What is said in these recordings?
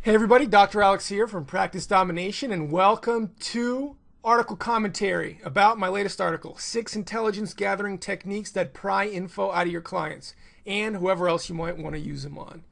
Hey everybody, Dr. Alex here from Practice Domination, and welcome to article commentary about my latest article, 6 Intelligence Gathering Techniques that Pry Info Out of Your Clients, and whoever else you might want to use them on.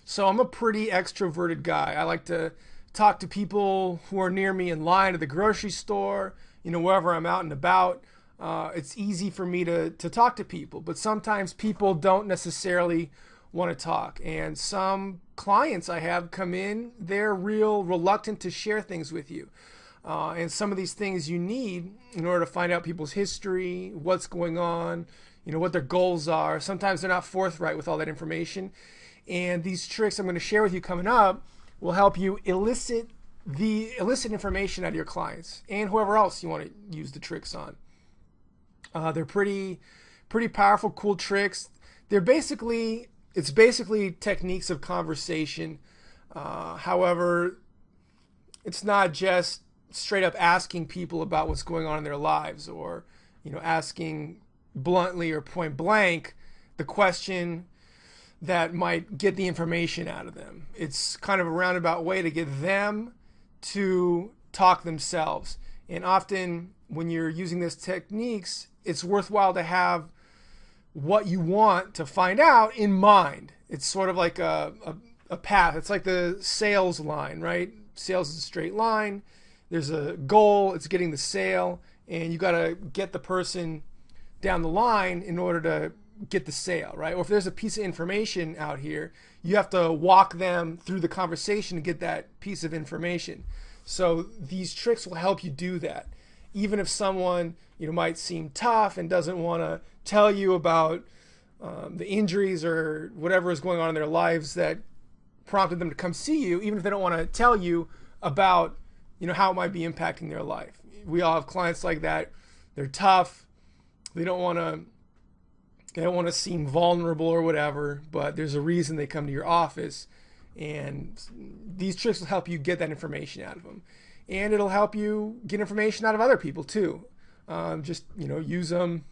So I'm a pretty extroverted guy. I like to talk to people who are near me in line at the grocery store, wherever I'm out and about. It's easy for me to talk to people, but sometimes people don't necessarily want to talk. And some clients I have come in, they're real reluctant to share things with you. And some of these things you need in order to find out people's history, what's going on, what their goals are. Sometimes they're not forthright with all that information. And these tricks I'm going to share with you coming up will help you elicit information out of your clients and whoever else you want to use the tricks on. They're pretty powerful, cool tricks. It's basically techniques of conversation. However, it's not just straight up asking people about what's going on in their lives, or asking bluntly or point blank the question that might get the information out of them. It's kind of a roundabout way to get them to talk themselves. And often when you're using these techniques, it's worthwhile to have what you want to find out in mind. It's sort of like a path. It's like the sales line, right? Sales is a straight line. There's a goal. It's getting the sale. And you got to get the person down the line in order to get the sale, right? Or if there's a piece of information out here, you have to walk them through the conversation to get that piece of information. So these tricks will help you do that. Even if someone might seem tough and doesn't want to tell you about the injuries or whatever is going on in their lives that prompted them to come see you, even if they don't want to tell you about how it might be impacting their life. We all have clients like that. They're tough. They don't want to seem vulnerable or whatever, but there's a reason they come to your office, and these tricks will help you get that information out of them. And it'll help you get information out of other people too. Just use them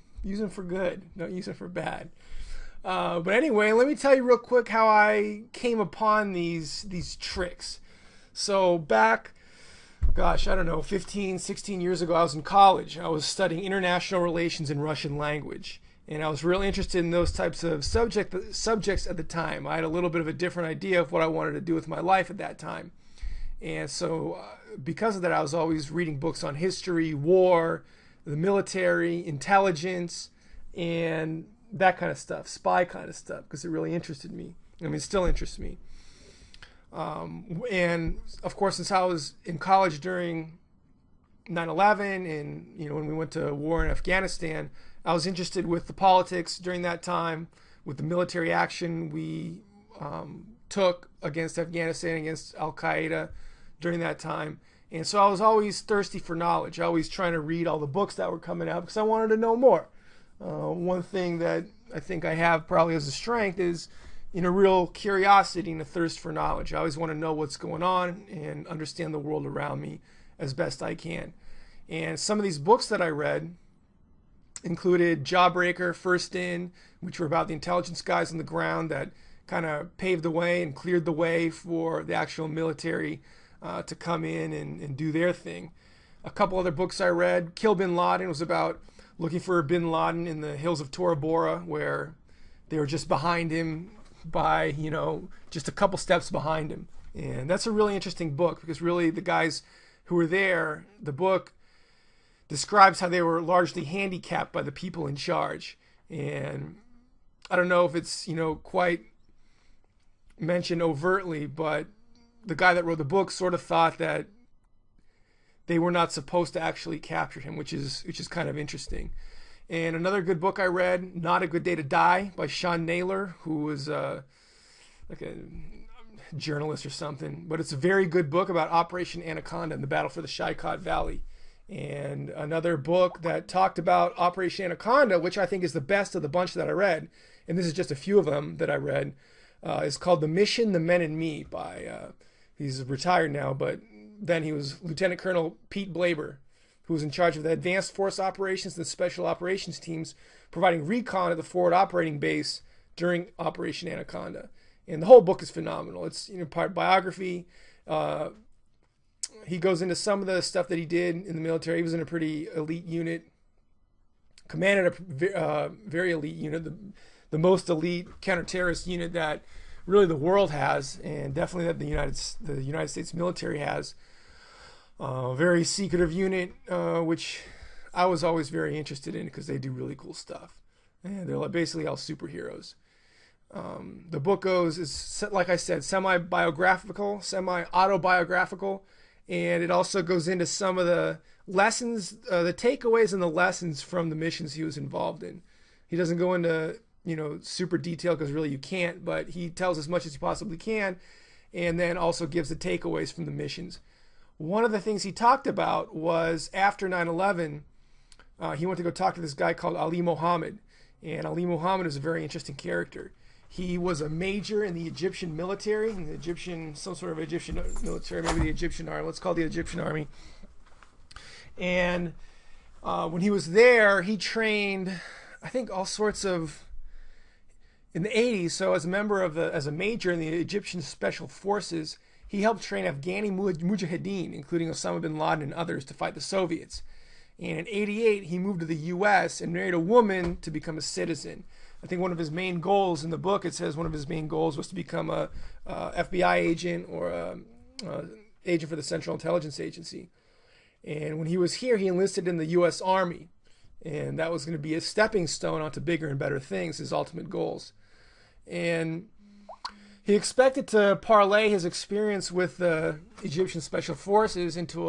for good. Don't use them for bad. But anyway, let me tell you real quick how I came upon these tricks. So back, gosh, I don't know, 15, 16 years ago, I was in college. I was studying international relations and Russian language. And I was really interested in those types of subjects at the time. I had a little bit of a different idea of what I wanted to do with my life at that time. And so because of that, I was always reading books on history, war, the military, intelligence, and that kind of stuff, spy kind of stuff, because it really interested me. I mean, it still interests me. And of course, since I was in college during 9/11 and when we went to war in Afghanistan, I was interested with the politics during that time, with the military action we took against Afghanistan, against Al Qaeda during that time. And so I was always thirsty for knowledge, always trying to read all the books that were coming out because I wanted to know more. One thing that I think I have probably as a strength is a real curiosity and a thirst for knowledge. I always want to know what's going on and understand the world around me as best I can. And some of these books that I read included Jawbreaker, First In, which were about the intelligence guys on the ground that kind of paved the way and cleared the way for the actual military to come in and do their thing. A couple other books I read, Kill Bin Laden, was about looking for Bin Laden in the hills of Tora Bora, where they were just behind him by, just a couple steps behind him. And that's a really interesting book because really the guys who were there, the book describes how they were largely handicapped by the people in charge. And I don't know if it's, quite mentioned overtly, but the guy that wrote the book sort of thought that they were not supposed to actually capture him, which is kind of interesting. And another good book I read, Not a Good Day to Die by Sean Naylor, who was like a journalist or something. But it's a very good book about Operation Anaconda and the battle for the Shikot Valley. And another book that talked about Operation Anaconda, which I think is the best of the bunch that I read, and this is just a few of them that I read, is called The Mission, the Men and Me by, he's retired now, but then he was Lieutenant Colonel Pete Blaber, who was in charge of the Advanced Force Operations and the Special Operations teams, providing recon at the forward operating base during Operation Anaconda. And the whole book is phenomenal. It's, you know, part biography. He goes into some of the stuff that he did in the military. He was in a pretty elite unit, commanded a very elite unit, the most elite counter-terrorist unit that really the world has, and definitely that the United States military has. Very secretive unit, which I was always very interested in because they do really cool stuff. And they're basically all superheroes. The book is, like I said, semi-biographical, semi-autobiographical, and it also goes into some of the lessons, the takeaways and the lessons from the missions he was involved in. He doesn't go into, you know, super detail because really you can't, but he tells as much as he possibly can, and then also gives the takeaways from the missions. One of the things he talked about was after 9/11, he went to go talk to this guy called Ali Mohammed, and Ali Mohammed is a very interesting character. He was a major in the Egyptian military, in the Egyptian, some sort of Egyptian military, maybe the Egyptian army. Let's call it the Egyptian army. And when he was there, he trained, I think, all sorts of, in the 80s. So as a member of as a major in the Egyptian special forces, he helped train Afghani mujahideen, including Osama bin Laden and others, to fight the Soviets. And in '88, he moved to the U.S. and married a woman to become a citizen. I think one of his main goals in the book, it says one of his main goals was to become a FBI agent or a agent for the Central Intelligence Agency. And when he was here, he enlisted in the U.S. Army. And that was going to be a stepping stone onto bigger and better things, his ultimate goals. And he expected to parlay his experience with the Egyptian Special Forces into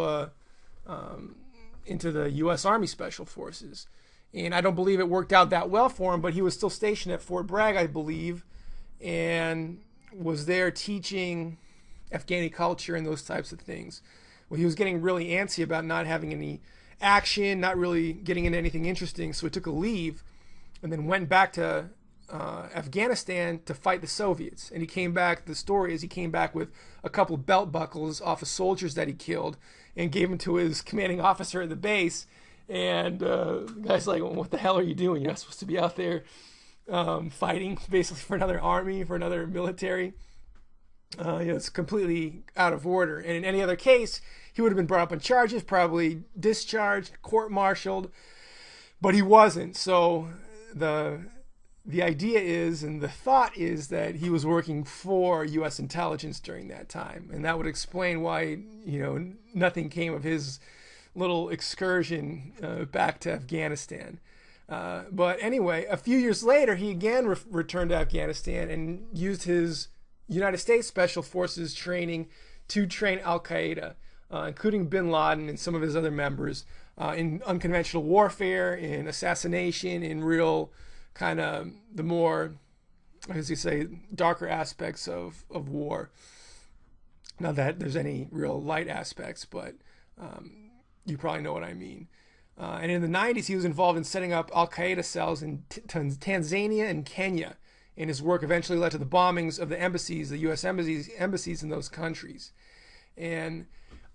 the U.S. Army Special Forces. And I don't believe it worked out that well for him, but he was still stationed at Fort Bragg, I believe, and was there teaching Afghani culture and those types of things. Well, he was getting really antsy about not having any action, not really getting into anything interesting, so he took a leave and then went back to Afghanistan to fight the Soviets. And he came back, the story is he came back with a couple belt buckles off of soldiers that he killed and gave them to his commanding officer at the base. And the guy's like, well, what the hell are you doing? You're not supposed to be out there fighting basically for another army, for another military. It's completely out of order. And in any other case, he would have been brought up on charges, probably discharged, court-martialed, but he wasn't. So the idea is, and the thought is, that he was working for U.S. intelligence during that time. And that would explain why, you know, nothing came of his little excursion back to Afghanistan. But anyway, a few years later, he again returned to Afghanistan and used his United States Special Forces training to train Al-Qaeda, including bin Laden and some of his other members, in unconventional warfare, in assassination, in real kind of the more, as you say, darker aspects of war. Not that there's any real light aspects, but you probably know what I mean. And in the 90s, he was involved in setting up Al-Qaeda cells in Tanzania and Kenya. And his work eventually led to the bombings of the embassies, the U.S. embassies in those countries. And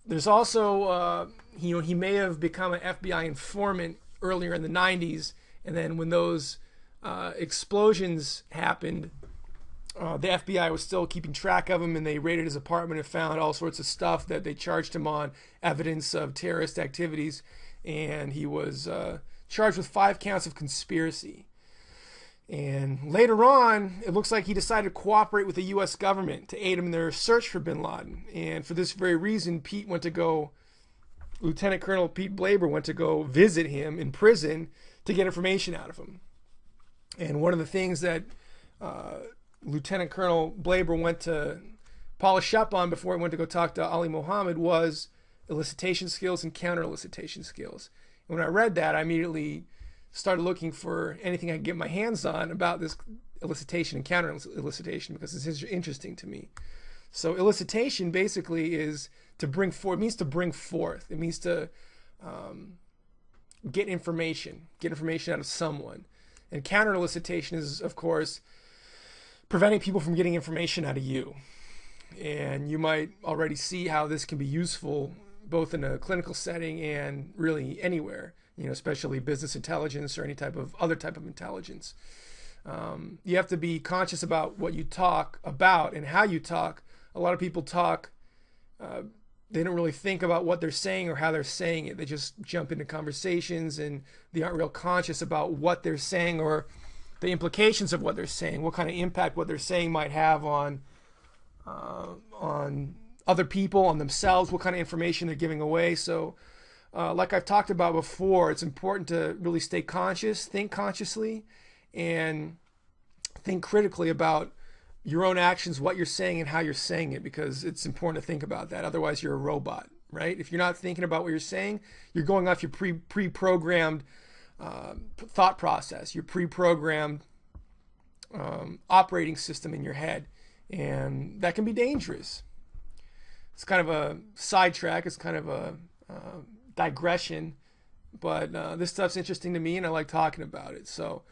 there's also, he may have become an FBI informant earlier in the 90s. And then when those explosions happened, the FBI was still keeping track of him, and they raided his apartment and found all sorts of stuff that they charged him on, evidence of terrorist activities, and he was charged with 5 counts of conspiracy. And later on, it looks like he decided to cooperate with the U.S. government to aid him in their search for bin Laden. And for this very reason, Lieutenant Colonel Pete Blaber went to go visit him in prison to get information out of him. And one of the things that Lieutenant Colonel Blaber went to polish up on before he went to go talk to Ali Mohammed was elicitation skills and counter-elicitation skills. And when I read that, I immediately started looking for anything I could get my hands on about this elicitation and counter-elicitation because it's interesting to me. So elicitation basically is to bring forth. It means to bring forth. It means to get information out of someone. And counter-elicitation is, of course, preventing people from getting information out of you. And you might already see how this can be useful both in a clinical setting and really anywhere, you know, especially business intelligence or any type of other type of intelligence. You have to be conscious about what you talk about and how you talk. A lot of people talk, they don't really think about what they're saying or how they're saying it. They just jump into conversations and they aren't real conscious about what they're saying or the implications of what they're saying, what kind of impact what they're saying might have on other people, on themselves, what kind of information they're giving away. So like I've talked about before, it's important to really stay conscious, think consciously, and think critically about your own actions, what you're saying and how you're saying it, because it's important to think about that. Otherwise, you're a robot, right? If you're not thinking about what you're saying, you're going off your pre-programmed thought process, your pre-programmed operating system in your head, and that can be dangerous. It's kind of a sidetrack. It's kind of a digression, but this stuff's interesting to me, and I like talking about it. So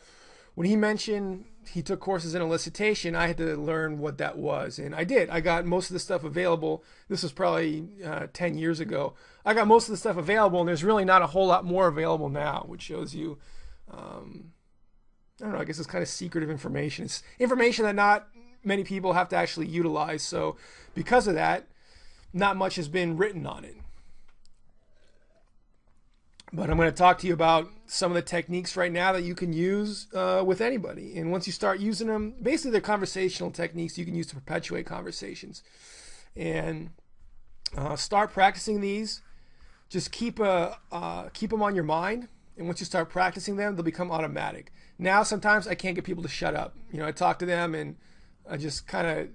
when he mentioned he took courses in elicitation, I had to learn what that was, and I did. I got most of the stuff available. This was probably 10 years ago. I got most of the stuff available, and there's really not a whole lot more available now, which shows you, I don't know, I guess it's kind of secretive information. It's information that not many people have to actually utilize, so because of that, not much has been written on it. But I'm going to talk to you about some of the techniques right now that you can use with anybody. And once you start using them, basically they're conversational techniques you can use to perpetuate conversations. And start practicing these. Just keep them on your mind. And once you start practicing them, they'll become automatic. Now, sometimes I can't get people to shut up. You know, I talk to them and I just kind of,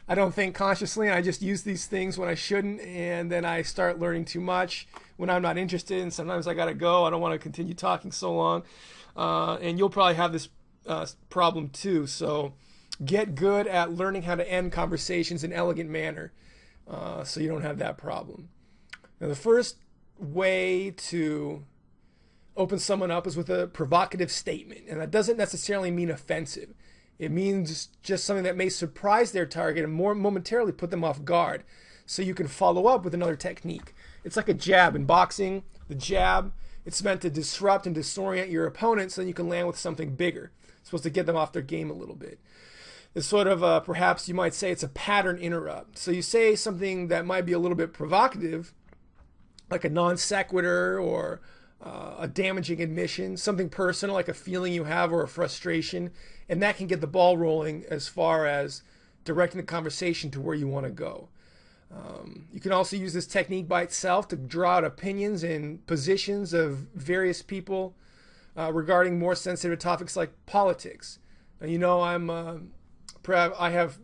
I don't think consciously, and I just use these things when I shouldn't, and then I start learning too much when I'm not interested, and sometimes I gotta go. I don't want to continue talking so long, and you'll probably have this problem too. So get good at learning how to end conversations in an elegant manner, so you don't have that problem. Now, the first way to open someone up is with a provocative statement, and that doesn't necessarily mean offensive. It means just something that may surprise their target and more momentarily put them off guard, so you can follow up with another technique. It's like a jab in boxing. The jab, it's meant to disrupt and disorient your opponent so then you can land with something bigger. It's supposed to get them off their game a little bit. It's sort of, perhaps you might say it's a pattern interrupt. So you say something that might be a little bit provocative, like a non sequitur or a damaging admission, something personal like a feeling you have or a frustration, and that can get the ball rolling as far as directing the conversation to where you want to go. You can also use this technique by itself to draw out opinions and positions of various people regarding more sensitive topics like politics. Now, you know, I have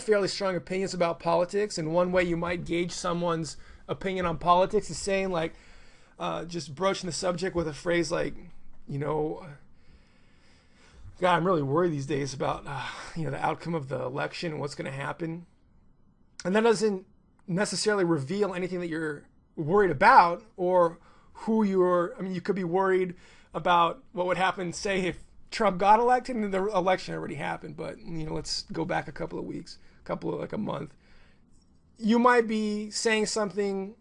fairly strong opinions about politics, and one way you might gauge someone's opinion on politics is saying, like, just broaching the subject with a phrase like, you know, God, I'm really worried these days about, the outcome of the election and what's going to happen. And that doesn't necessarily reveal anything that you're worried about or who you could be worried about what would happen, say, if Trump got elected and the election already happened. But, let's go back a couple of weeks, like a month. You might be saying something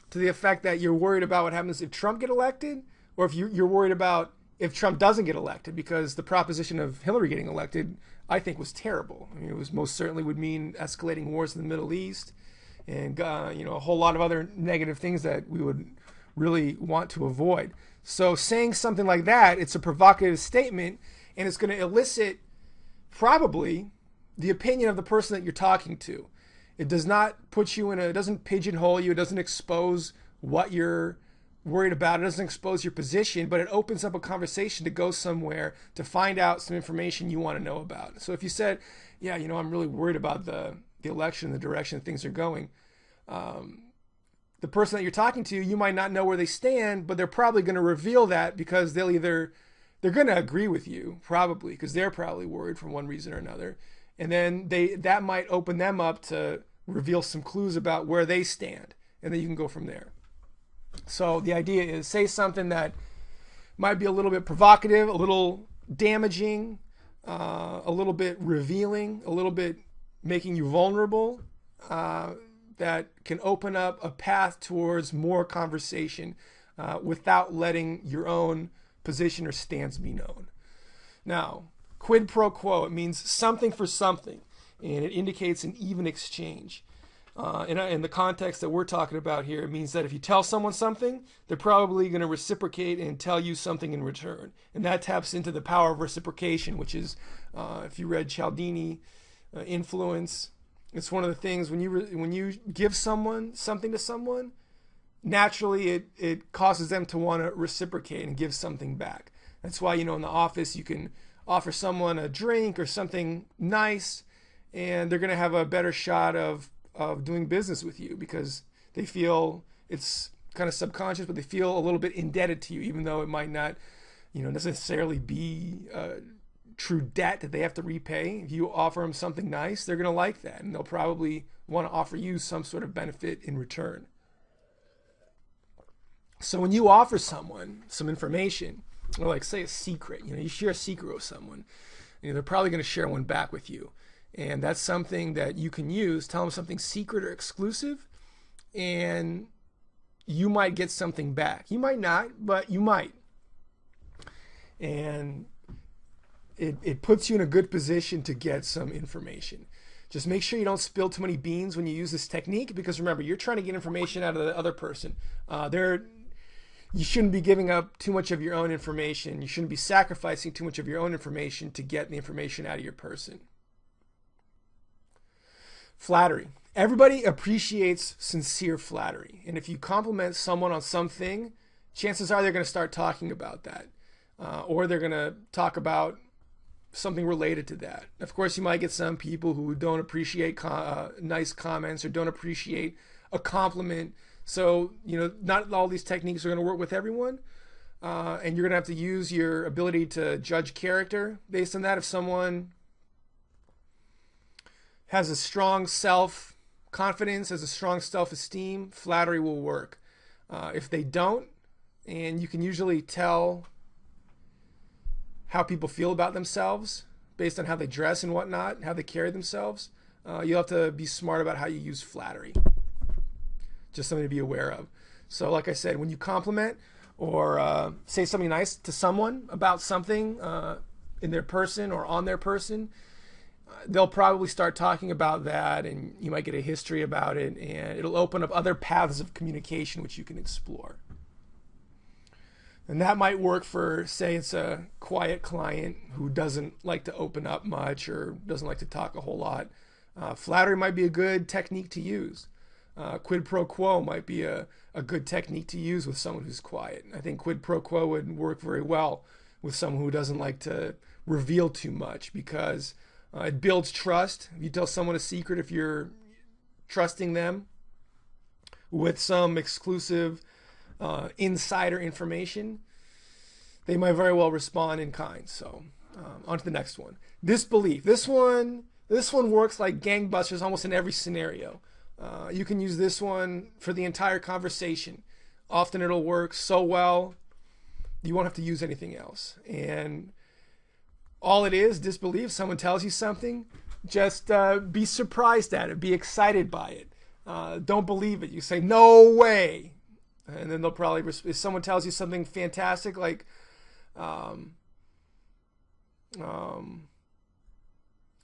to the effect that you're worried about what happens if Trump get elected, or if you're worried about if Trump doesn't get elected, because the proposition of Hillary getting elected, I think, was terrible. I mean, it was most certainly would mean escalating wars in the Middle East and, a whole lot of other negative things that we would really want to avoid. So saying something like that, it's a provocative statement, and it's going to elicit probably the opinion of the person that you're talking to. It does not put you it doesn't pigeonhole you. It doesn't expose what you're worried about. It doesn't expose your position, but it opens up a conversation to go somewhere to find out some information you want to know about. So if you said, yeah, I'm really worried about the election, the direction things are going, the person that you're talking to, you might not know where they stand, but they're probably going to reveal that because they're going to agree with you, probably, because they're probably worried for one reason or another. And then that might open them up to reveal some clues about where they stand, and then you can go from there. So the idea is, say something that might be a little bit provocative, a little damaging, a little bit revealing, a little bit making you vulnerable, that can open up a path towards more conversation without letting your own position or stance be known. Now, quid pro quo, it means something for something, and it indicates an even exchange. In the context that we're talking about here, it means that if you tell someone something, they're probably going to reciprocate and tell you something in return. And that taps into the power of reciprocation, which is, if you read Cialdini, influence, it's one of the things when you give someone something to someone, naturally it causes them to want to reciprocate and give something back. That's why, in the office, you can offer someone a drink or something nice, and they're going to have a better shot of doing business with you because they feel, it's kind of subconscious, but they feel a little bit indebted to you, even though it might not, necessarily be true debt that they have to repay. If you offer them something nice, they're going to like that, and they'll probably want to offer you some sort of benefit in return. So when you offer someone some information, or like say a secret, you share a secret with someone, they're probably going to share one back with you. And that's something that you can use. Tell them something secret or exclusive, and you might get something back. You might not, but you might. And it puts you in a good position to get some information. Just make sure you don't spill too many beans when you use this technique, because remember, you're trying to get information out of the other person. You shouldn't be giving up too much of your own information. You shouldn't be sacrificing too much of your own information to get the information out of your person. Flattery. Everybody appreciates sincere flattery. And if you compliment someone on something, chances are they're going to start talking about that. Or they're going to talk about something related to that. Of course, you might get some people who don't appreciate nice comments or don't appreciate a compliment. So, not all these techniques are going to work with everyone. And you're going to have to use your ability to judge character based on that. If someone has a strong self-confidence, has a strong self-esteem, flattery will work. If they don't, and you can usually tell how people feel about themselves based on how they dress and whatnot, how they carry themselves, you'll have to be smart about how you use flattery. Just something to be aware of. So like I said, when you compliment or say something nice to someone about something in their person or on their person, they'll probably start talking about that, and you might get a history about it, and it'll open up other paths of communication which you can explore. And that might work for, say, it's a quiet client who doesn't like to open up much or doesn't like to talk a whole lot. Flattery might be a good technique to use. Quid pro quo might be a good technique to use with someone who's quiet. I think quid pro quo would work very well with someone who doesn't like to reveal too much, because it builds trust. If you tell someone a secret, if you're trusting them with some exclusive insider information, they might very well respond in kind. So on to the next one. Disbelief. This one works like gangbusters almost in every scenario. You can use this one for the entire conversation. Often it'll work so well you won't have to use anything else. And all it is, disbelief. Someone tells you something, just be surprised at it, be excited by it. Don't believe it. You say, no way. And then they'll probably, if someone tells you something fantastic, like,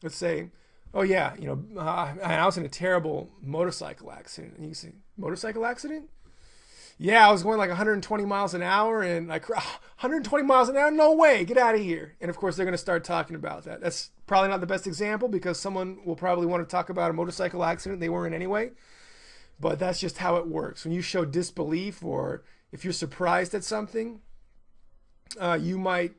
let's say, oh yeah, I was in a terrible motorcycle accident. And you say, motorcycle accident? Yeah, I was going like 120 miles an hour, and 120 miles an hour? No way, get out of here. And of course, they're going to start talking about that. That's probably not the best example, because someone will probably want to talk about a motorcycle accident they were in anyway. But that's just how it works. When you show disbelief, or if you're surprised at something, you might,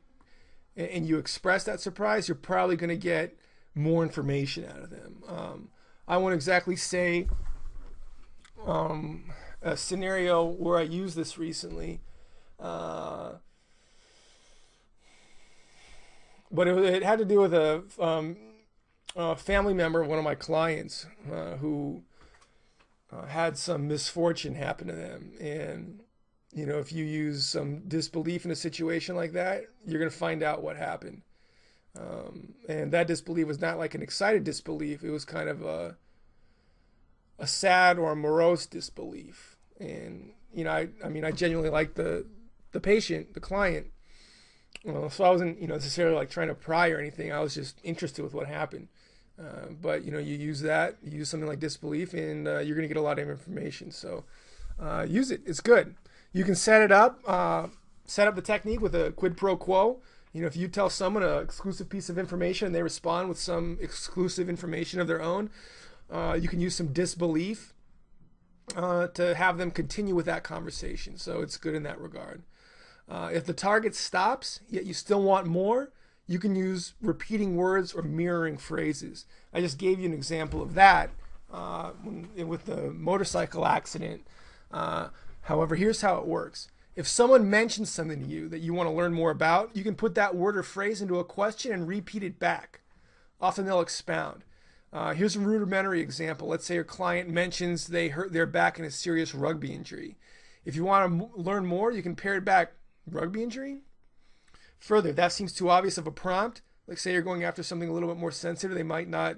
and you express that surprise, you're probably going to get more information out of them. I won't exactly say a scenario where I used this recently, but it had to do with a family member of one of my clients who had some misfortune happen to them. And if you use some disbelief in a situation like that, you're going to find out what happened. And that disbelief was not like an excited disbelief. It was kind of a sad or a morose disbelief. And I genuinely liked the patient, the client, Well, so I wasn't, necessarily like trying to pry or anything. I was just interested with what happened. But you use that, you use something like disbelief, and you're going to get a lot of information. So use it. It's good. You can set it up, set up the technique with a quid pro quo. If you tell someone an exclusive piece of information and they respond with some exclusive information of their own, you can use some disbelief to have them continue with that conversation. So it's good in that regard. If the target stops, yet you still want more, you can use repeating words or mirroring phrases. I just gave you an example of that with the motorcycle accident. However, here's how it works. If someone mentions something to you that you want to learn more about, you can put that word or phrase into a question and repeat it back. Often they'll expound. Here's a rudimentary example. Let's say your client mentions they hurt their back in a serious rugby injury. If you want to learn more, you can pair it back. Rugby injury? Further, if that seems too obvious of a prompt, like say you're going after something a little bit more sensitive, they might not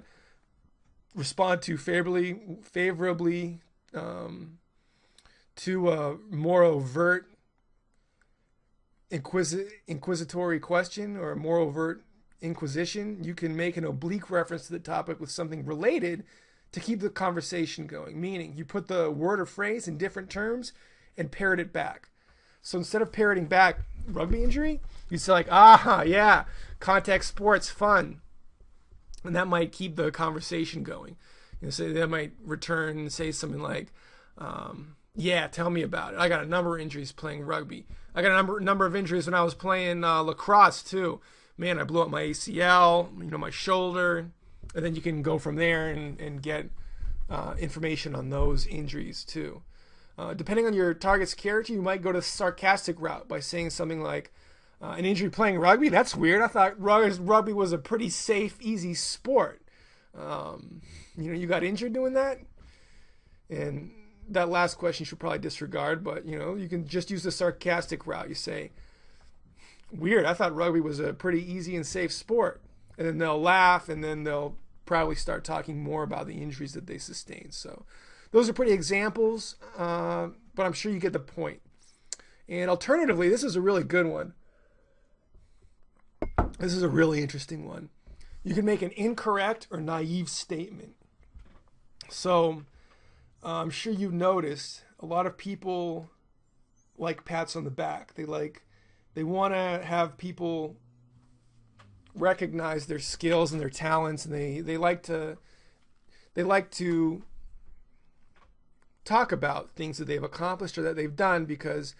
respond to favorably to a more overt inquisitory question or a more overt inquisition. You can make an oblique reference to the topic with something related to keep the conversation going, meaning you put the word or phrase in different terms and parrot it back. So instead of parroting back rugby injury, you say like, yeah, contact sports, fun. And that might keep the conversation going. So they might return and say something like, yeah, tell me about it. I got a number of injuries playing rugby. I got a number of injuries when I was playing lacrosse too. Man, I blew up my ACL, my shoulder. And then you can go from there and get information on those injuries too. Depending on your target's character, you might go to the sarcastic route by saying something like, an injury playing rugby? That's weird. I thought rugby was a pretty safe, easy sport. You got injured doing that? And that last question you should probably disregard, but, you can just use the sarcastic route. You say, weird, I thought rugby was a pretty easy and safe sport. And then they'll laugh, and then they'll probably start talking more about the injuries that they sustained. So those are pretty examples, but I'm sure you get the point. And alternatively, this is a really good one. This is a really interesting one. You can make an incorrect or naive statement. So I'm sure you've noticed a lot of people like pats on the back. They want to have people recognize their skills and their talents, and they like to talk about things that they've accomplished or that they've done because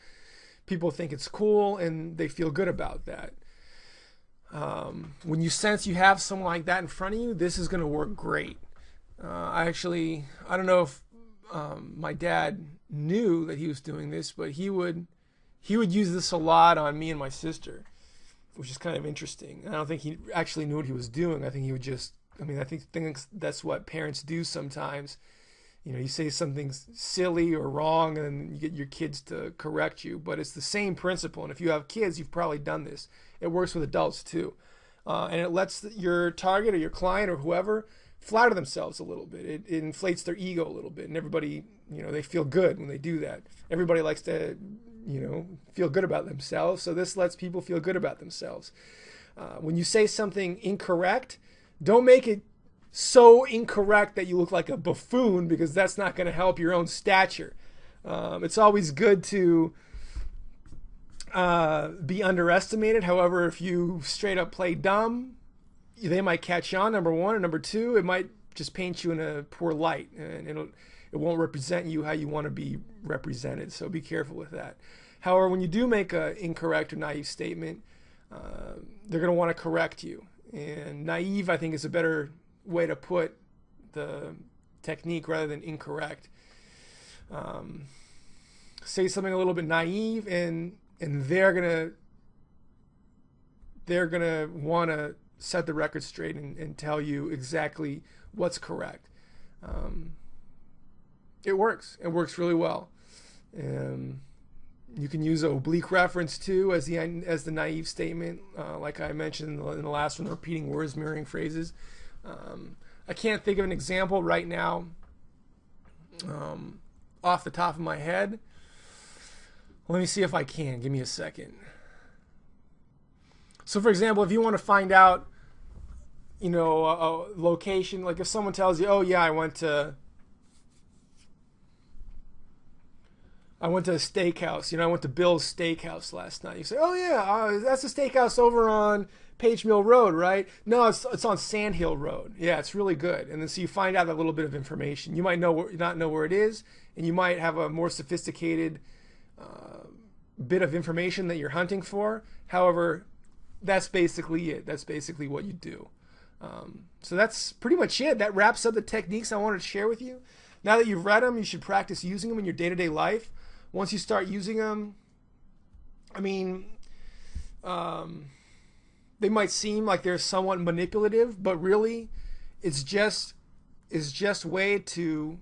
people think it's cool and they feel good about that. When you sense you have someone like that in front of you, this is going to work great. I don't know if my dad knew that he was doing this, but he would use this a lot on me and my sister, which is kind of interesting. I don't think he actually knew what he was doing. I think he would just, I think that's what parents do sometimes. You say something silly or wrong and you get your kids to correct you, but it's the same principle. And if you have kids, you've probably done this. It works with adults too. And it lets your target or your client or whoever flatter themselves a little bit. It inflates their ego a little bit, and everybody, they feel good when they do that. Everybody likes to, feel good about themselves. So this lets people feel good about themselves. When you say something incorrect, don't make it so incorrect that you look like a buffoon, because that's not going to help your own stature. It's always good to be underestimated. However, if you straight up play dumb, they might catch on, number one, and number two, it might just paint you in a poor light, and it won't represent you how you want to be represented. So be careful with that. However, when you do make an incorrect or naive statement, they're going to want to correct you. And naive, I think, is a better way to put the technique rather than incorrect. Say something a little bit naive, and they're gonna want to set the record straight and tell you exactly what's correct. It works. It works really well. You can use an oblique reference too as the naive statement, like I mentioned in the last one, repeating words, mirroring phrases. I can't think of an example right now off the top of my head. Let me see if I can. Give me a second. So for example, if you want to find out, you know, a location, like if someone tells you, oh yeah, I went to a steakhouse. You know, I went to Bill's Steakhouse last night. You say, oh yeah, that's a steakhouse over on Page Mill Road, right? No, it's on Sand Hill Road. Yeah, it's really good. And then so you find out a little bit of information. You might not know where it is, and you might have a more sophisticated bit of information that you're hunting for. However, that's basically it. That's basically what you do. So that's pretty much it. That wraps up the techniques I wanted to share with you. Now that you've read them, you should practice using them in your day-to-day life. Once you start using them, I mean, they might seem like they're somewhat manipulative, but really it's just a way to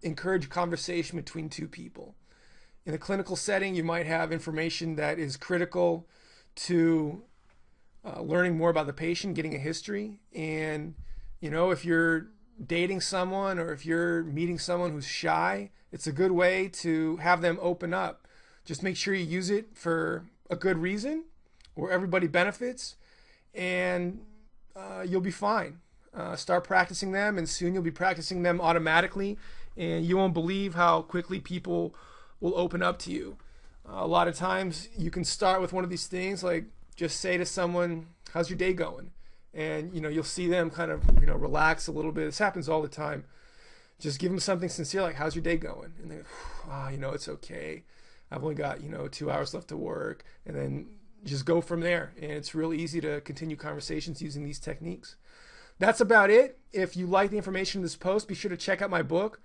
encourage conversation between two people. In a clinical setting, you might have information that is critical to learning more about the patient, getting a history. And, you know, if you're dating someone or if you're meeting someone who's shy, it's a good way to have them open up. Just make sure you use it for a good reason where everybody benefits, and you'll be fine. Start practicing them, and soon you'll be practicing them automatically, and you won't believe how quickly people will open up to you. A lot of times you can start with one of these things, like just say to someone, how's your day going? And, you know, you'll see them kind of, you know, relax a little bit. This happens all the time. Just give them something sincere, like, how's your day going? And then, you know, it's okay. I've only got, you know, 2 hours left to work. And then just go from there. And it's real easy to continue conversations using these techniques. That's about it. If you like the information in this post, be sure to check out my book.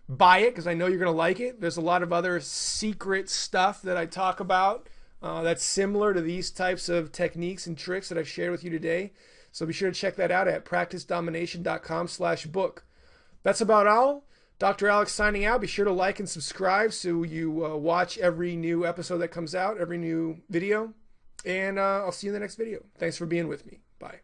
Buy it, because I know you're going to like it. There's a lot of other secret stuff that I talk about that's similar to these types of techniques and tricks that I've shared with you today. So be sure to check that out at practicedomination.com/book. That's about all. Dr. Alex signing out. Be sure to like and subscribe so you watch every new episode that comes out, every new video. And I'll see you in the next video. Thanks for being with me. Bye.